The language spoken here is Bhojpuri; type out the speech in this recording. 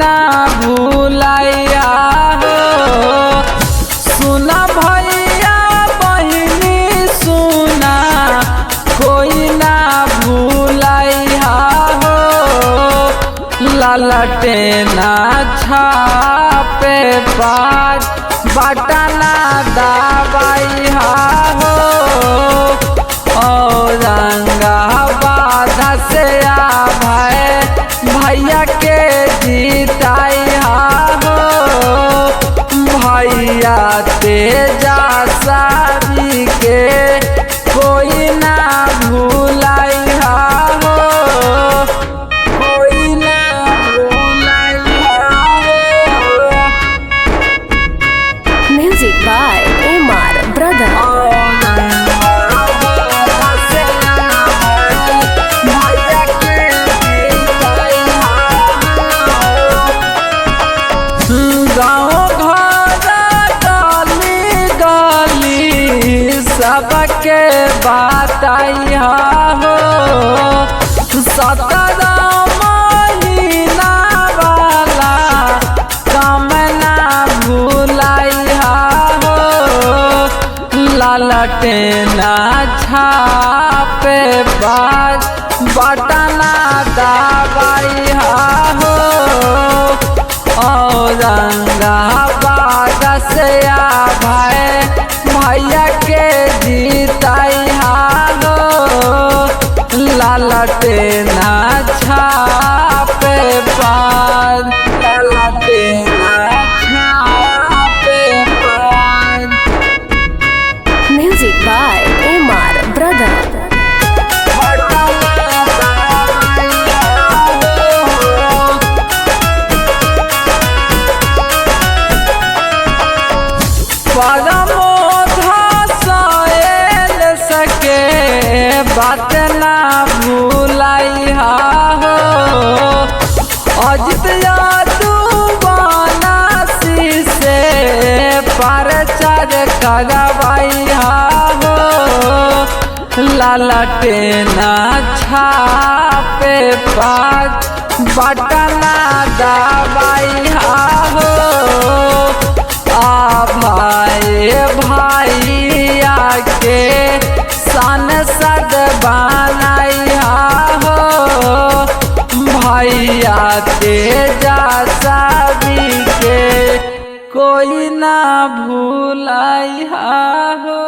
ना भूलाइया हो। सुना भैया बहिनी सुना कोई ना भूलाइया हो। ललटेना छापे पार बटना दबाइया हो। औरंगाबाद से भैया के जीताइया हो। भैया तेजा सारी के कोई ना भूलाइया हो। कोई ना भूलाइया हो। Music by Umar Brother. सबके बताइया हो। 17 महीना वाला कम ना भूलाइया हो। ललटेना छापे बाज बटना दबाइया हो। औरंगाबाद से भैया के जीताइया हो। ललटेना छापे पार ललटेना छापे पार। Music by Umar Brother. बात ना भूलाइया हो। अजित यादवासी से प्रचार करवाइया हो। ललटेना छापे पार बटना दबाइया हो। भैया के सांसद बनाइया हो। भैया तेजा सभी के कोई ना भूलाइया हो।